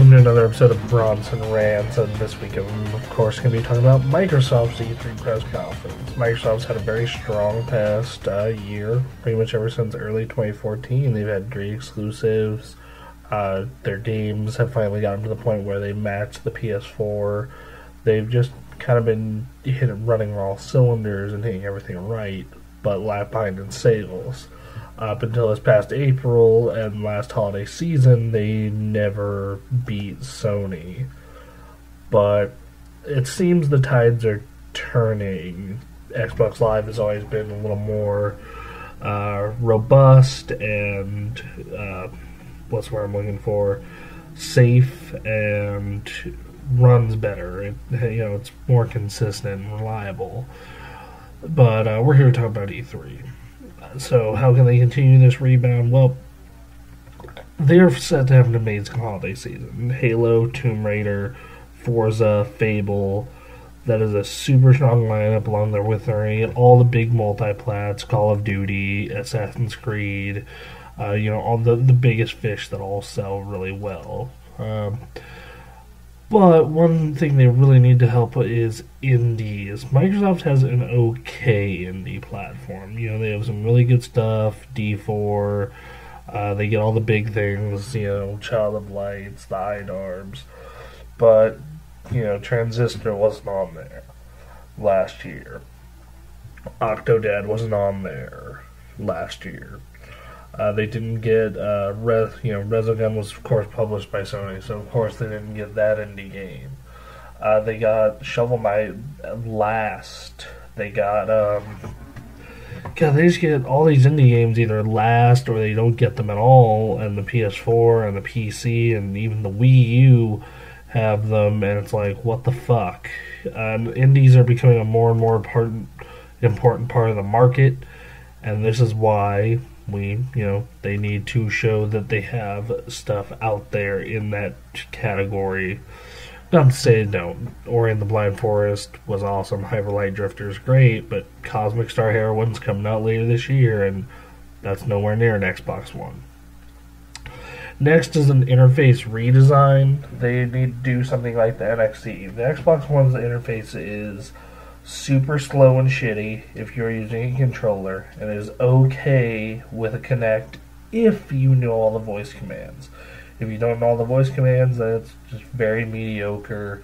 welcome to another episode of Bronson Rants, and this week I'm of course going to be talking about Microsoft's E3 press conference. Microsoft's had a very strong past year, pretty much ever since early 2014. They've had great exclusives. Their games have finally gotten to the point where they match the PS4. They've just kind of been running all cylinders and hitting everything right, but lag behind in sales. Up until this past April and last holiday season, they never beat Sony. But it seems the tides are turning. Xbox Live has always been a little more robust and, what's the word I'm looking for, safe and runs better. It's more consistent and reliable. But we're here to talk about E3. So how can they continue this rebound? Well, they're set to have an amazing holiday season. Halo, Tomb Raider, Forza, Fable. That is a super strong lineup along there with all the big multi-plats, Call of Duty, Assassin's Creed, all the biggest fish that all sell really well. But one thing they really need to help is indies. Microsoft has an okay indie platform. They have some really good stuff. D4, they get all the big things. Child of Lights, the IDARBs. But Transistor wasn't on there last year. Octodad wasn't on there last year. They didn't get Resogun was of course published by Sony, so of course they didn't get that indie game. They got Shovel Knight last. They got they just get all these indie games either last or they don't get them at all, and the PS4 and the PC and even the Wii U have them, and it's like, what the fuck? Indies are becoming a more and more important part of the market, and this is why they need to show that they have stuff out there in that category. Not to say they don't. Ori and the Blind Forest was awesome. Hyper Light Drifter is great, but Cosmic Star Heroine's coming out later this year, and that's nowhere near an Xbox One. Next is an interface redesign. They need to do something like the NXT. The Xbox One's interface is super slow and shitty if you're using a controller, and it is okay with a Kinect if you know all the voice commands. If you don't know all the voice commands, then it's just very mediocre.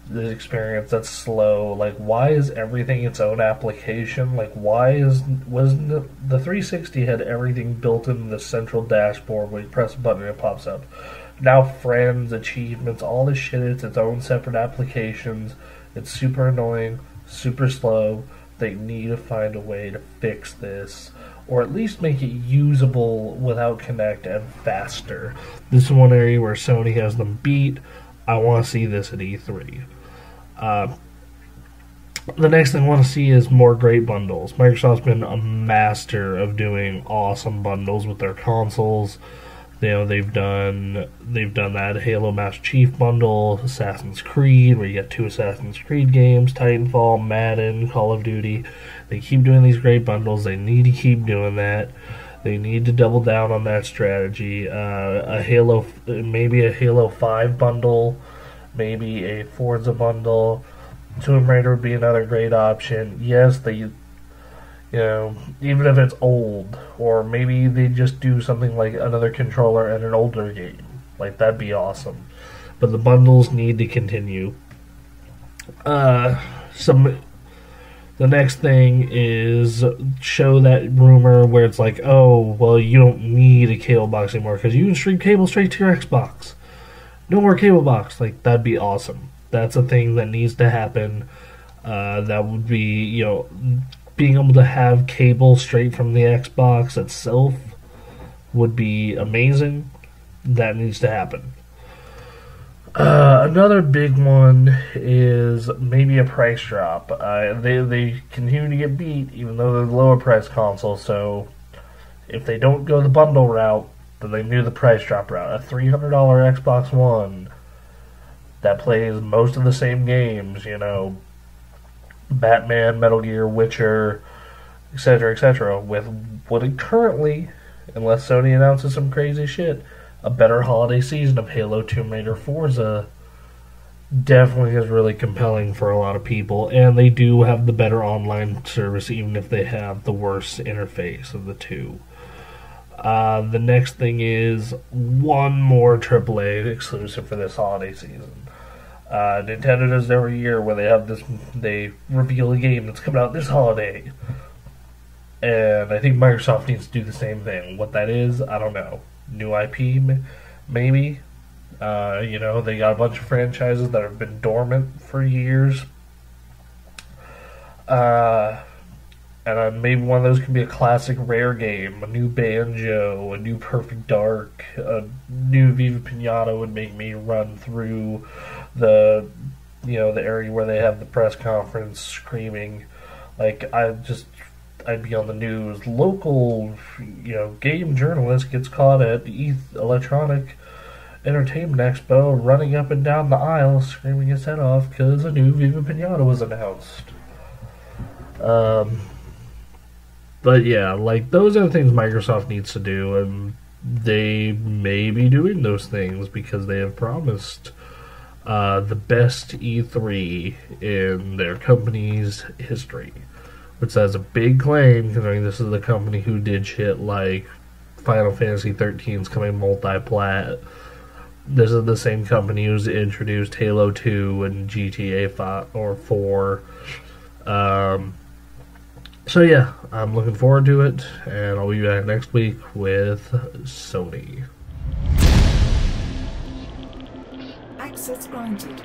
The experience that's slow. Like, why is everything its own application? Like, wasn't the 360 had everything built into the central dashboard where you press a button and it pops up. Now friends, achievements, all this shit, it's its own separate applications. It's super annoying. Super slow. They need to find a way to fix this, or at least make it usable without Kinect and faster. This is one area where Sony has them beat. I want to see this at E3. The next thing I want to see is more great bundles. Microsoft's been a master of doing awesome bundles with their consoles. They've done that Halo Master Chief bundle, Assassin's Creed, where you get 2 Assassin's Creed games, Titanfall, Madden, Call of Duty. They keep doing these great bundles. They need to keep doing that. They need to double down on that strategy. Maybe a Halo 5 bundle, maybe a Forza bundle. Tomb Raider would be another great option. Yes, even if it's old, or maybe they just do something like another controller and an older game. Like, that'd be awesome. But the bundles need to continue. The next thing is show that rumor where it's like, oh, well, you don't need a cable box anymore because you can stream cable straight to your Xbox. No more cable box. Like, that'd be awesome. That's a thing that needs to happen. That would be, being able to have cable straight from the Xbox itself would be amazing. That needs to happen. Another big one is maybe a price drop. They continue to get beat even though they're the lower price console, so if they don't go the bundle route, then they do the price drop route. A $300 Xbox One that plays most of the same games, Batman, Metal Gear, Witcher, etc., with what it currently, unless Sony announces some crazy shit, a better holiday season of Halo, Tomb Raider, Forza definitely is really compelling for a lot of people, and they do have the better online service, even if they have the worst interface of the two. The next thing is one more AAA exclusive for this holiday season. Nintendo does every year where they reveal a game that's coming out this holiday. And I think Microsoft needs to do the same thing. What that is, I don't know. New IP, maybe. They got a bunch of franchises that have been dormant for years. And maybe one of those can be a classic rare game, a new Banjo, a new Perfect Dark, a new Viva Pinata would make me run through the area where they have the press conference screaming. Like, I'd be on the news. Local, game journalist gets caught at Electronic Entertainment Expo running up and down the aisle screaming his head off because a new Viva Pinata was announced. But yeah, like, those are the things Microsoft needs to do, and they may be doing those things because they have promised the best E3 in their company's history, which is a big claim considering this is the company who did shit like Final Fantasy 13's coming multi-plat. This is the same company who's introduced Halo 2 and GTA 5 or 4. So yeah, I'm looking forward to it, and I'll be back next week with Sony. Access granted.